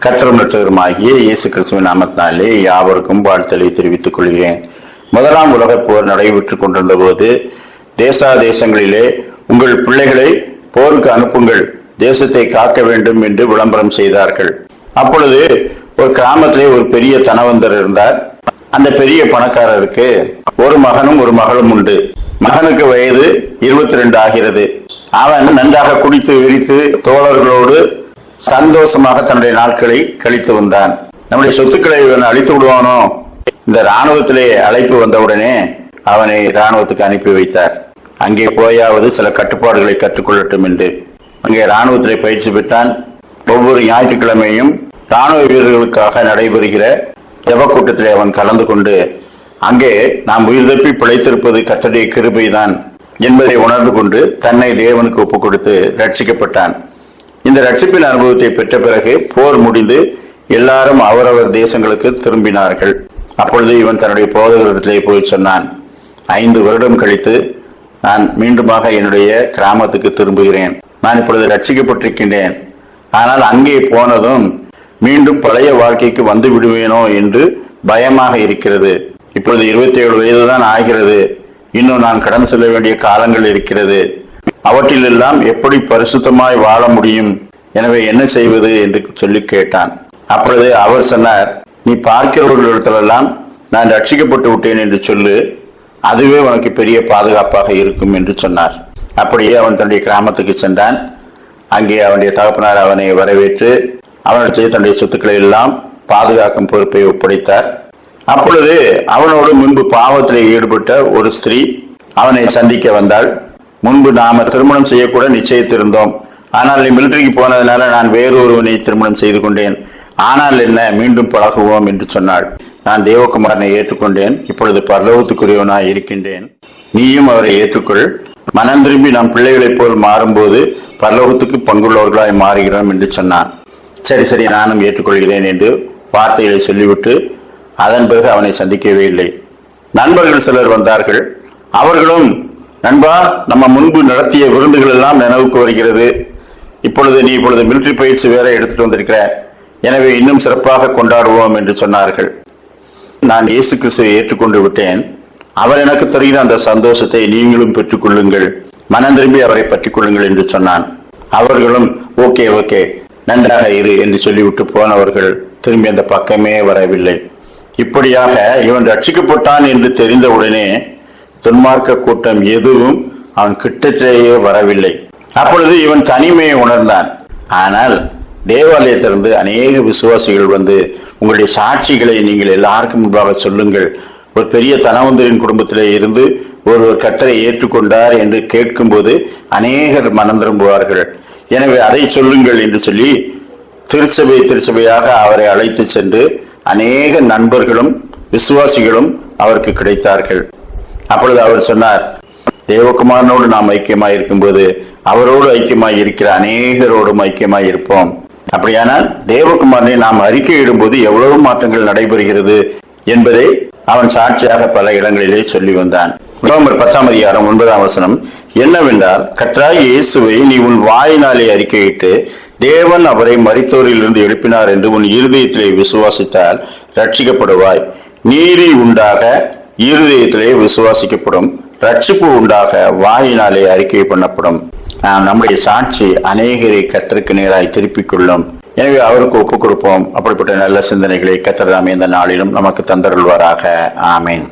கர்த்தரும் இரட்சகருமாகிய இயேசு கிறிஸ்துவின் நாமத்தினாலே யாவருக்கும் வாழ்த்தலை தெரிவித்துக் கொள்கிறேன். முதலாம் உலகப் போர் நடைபெற்றுக் கொண்டிருந்த போது தேசங்களிலே உங்கள் பிள்ளைகளை போருக்கு அனுப்புங்கள், தேசத்தை காக்க வேண்டும் என்று விளம்பரம் செய்தார்கள். அப்பொழுது ஒரு கிராமத்திலே ஒரு பெரிய தனவந்தர் இருந்தார். அந்த பெரிய பணக்காரருக்கு ஒரு மகனும் ஒரு மகளும் உண்டு. மகனுக்கு வயது 22 ஆகிறது. அவன் நன்றாக குடித்து விரித்து தோழர்களோடு சந்தோஷமாக தன்னுடைய நாட்களை கழித்து வந்தான். நம்முடைய சொத்துக்களை இவன் அழித்து விடுவானோ, இந்த இராணுவத்திலே அழைப்பு வந்தவுடனே அவனை இராணுவத்துக்கு அனுப்பி வைத்தார். அங்கே போயாவது சில கட்டுப்பாடுகளை கற்றுக்கொள்ளட்டும் என்று அங்கே இராணுவத்திலே பயிற்சி பெற்றான். ஒவ்வொரு ஞாயிற்றுக்கிழமையும் இராணுவ வீரர்களுக்காக நடைபெறுகிற ஜெப கூட்டத்திலே அவன் கலந்து கொண்டு அங்கே நாம் உயிர் தப்பி பிழைத்திருப்பது கர்த்தருடைய கிருபைதான் என்பதை உணர்ந்து கொண்டு தன்னை தேவனுக்கு ஒப்புக் கொடுத்து ரட்சிக்கப்பட்டான். இந்த ரட்சிப்பின் அனுபவத்தை பெற்ற பிறகு போர் முடிந்து எல்லாரும் அவரவர் தேசங்களுக்கு திரும்பினார்கள். அப்பொழுது இவன் தன்னுடைய போதகரிடத்திலே போய் சொன்னான், 5 வருடம் கழித்து நான் மீண்டுமாக என்னுடைய கிராமத்துக்கு திரும்புகிறேன். நான் இப்பொழுது ரட்சிக்கப்பட்டிருக்கின்றேன். ஆனால் அங்கே போனதும் மீண்டும் பழைய வாழ்க்கைக்கு வந்து விடுவேனோ என்று பயமாக இருக்கிறது. இப்பொழுது 27 வயதுதான் ஆகிறது. இன்னும் நான் கடந்து செல்ல வேண்டிய காலங்கள் இருக்கிறது. அவற்றிலெல்லாம் எப்படி பரிசுத்தமாய் வாழ முடியும்? எனவே என்ன செய்வது என்று சொல்லி கேட்டான். அப்பொழுது அவர் சொன்னார், நீ பார்க்கிறவர்களிடத்திலெல்லாம் நான் ரட்சிக்கப்பட்டு விட்டேன் என்று சொல்லு, அதுவே உனக்கு பெரிய பாதுகாப்பாக இருக்கும் என்று சொன்னார். அப்படியே அவன் தன்னுடைய கிராமத்துக்கு சென்றான். அங்கே அவனுடைய தகப்பனார் அவனை வரவேற்று அவனுடைய தன்னுடைய சொத்துக்களை எல்லாம் பாதுகாக்கும் பொறுப்பை ஒப்படைத்தார். அப்பொழுது அவனோடு முன்பு பாவத்திலே ஈடுபட்ட ஒரு ஸ்திரீ அவனை சந்திக்க வந்தாள். முன்பு நாம திருமணம் செய்யக்கூட நிச்சயித்திருந்தோம். ஆனால் நீ மிலிட்டரிக்கு போனதுனால நான் வேறொருவனை திருமணம் செய்து கொண்டேன். ஆனால் என்ன, மீண்டும் பழகுவோம் என்று சொன்னாள். நான் தேவகுமாரனை ஏற்றுக்கொண்டேன். இப்பொழுது பரலோகத்துக்குரியவனாய் இருக்கின்றேன். நீயும் அவரை ஏற்றுக்கொள். மனம் திரும்பி நாம் பிள்ளைகளைப் போல் மாறும்போது பரலோகத்துக்கு பங்குள்ளவர்களாய் மாறுகிறோம் என்று சொன்னான். சரி சரி, நானும் ஏற்றுக்கொள்கிறேன் என்று வார்த்தைகளை சொல்லிவிட்டு அதன் பிறகு அவனை சந்திக்கவே இல்லை. நண்பர்கள் சிலர் வந்தார்கள். அவர்களும், நண்பா, நம்ம முன்பு நடத்திய விருந்துகள் எல்லாம் நினைவுக்கு வருகிறது. இப்பொழுது நீ மிலிட்டரி பயிற்சி வேற எடுத்துட்டு வந்திருக்கிற, எனவே இன்னும் சிறப்பாக கொண்டாடுவோம் என்று சொன்னார்கள். நான் இயேசு கிறிஸ்துவை ஏற்றுக்கொண்டு விட்டேன். அவர் எனக்கு தருகிற அந்த சந்தோஷத்தை நீங்களும் பெற்றுக்கொள்ளுங்கள், மனம் திரும்பி அவரை பற்றிக் கொள்ளுங்கள் என்று சொன்னான். அவர்களும் ஓகே ஓகே, நன்றாக இரு என்று சொல்லிவிட்டு போனவர்கள் திரும்பி அந்த பக்கமே வரவில்லை. இப்படியாக இவன் ரட்சிக்கப்பட்டான் என்று தெரிந்தவுடனே துன்மார்க்க கூட்டம் எதுவும் அவன் கிட்டத்திலேயே வரவில்லை. அப்பொழுது இவன் தனிமையை உணர்ந்தான். ஆனால் தேவாலயத்திலிருந்து அநேக விசுவாசிகள் வந்து, உங்களுடைய சாட்சிகளை நீங்கள் எல்லாருக்கும் முன்பாக சொல்லுங்கள், ஒரு பெரிய தனவந்தரின் குடும்பத்திலே இருந்து ஒருவர் கர்த்தரை ஏற்றுக்கொண்டார் என்று கேட்கும்போது அநேகர் மனம் திரும்புவார்கள், எனவே அதை சொல்லுங்கள் என்று சொல்லி திருச்சபையாக அவரை அழைத்து சென்று அநேக நண்பர்களும் விசுவாசிகளும் அவருக்கு கிடைத்தார்கள். அப்பொழுது அவர் சொன்னார், தேவகுமாரனோடு நாம் ஐக்கியமாய் இருக்கும்போது அவரோடு ஐக்கியமாய் இருக்கிற அநேகரோடும் ஐக்கியமாய் இருப்போம். அப்படியானால் தேவகுமாரனை நாம் அறிக்கையிடும் போது எவ்வளவு மாற்றங்கள் நடைபெறுகிறது என்பதை அவன் சாட்சியாக பல இடங்களிலே சொல்லி வந்தான். ரோமர் 10:9 என்னவென்றால், கர்த்தராகிய இயேசுவை நீ உன் வாயினாலே அறிக்கையிட்டு தேவன் அவரை மரித்தோரிலிருந்து எழுப்பினார் என்று உன் இருதயத்திலே விசுவாசித்தால் ரட்சிக்கப்படுவாய். நீதி உண்டாக இருதயத்திலே விசுவாசிக்கப்படும், ரட்சிப்பு உண்டாக வாயினாலே அறிக்கை பண்ணப்படும். நம்முடைய சாட்சி அநேகரை கர்த்தருக்கு நேராய் திருப்பிக் கொள்ளும். எனவே அவருக்கு ஒப்புக் கொடுப்போம். அப்படிப்பட்ட நல்ல சிந்தனைகளை கர்த்தர் தாமே இந்த நாளிலும் நமக்கு தந்தருள்வாராக. ஆமேன்.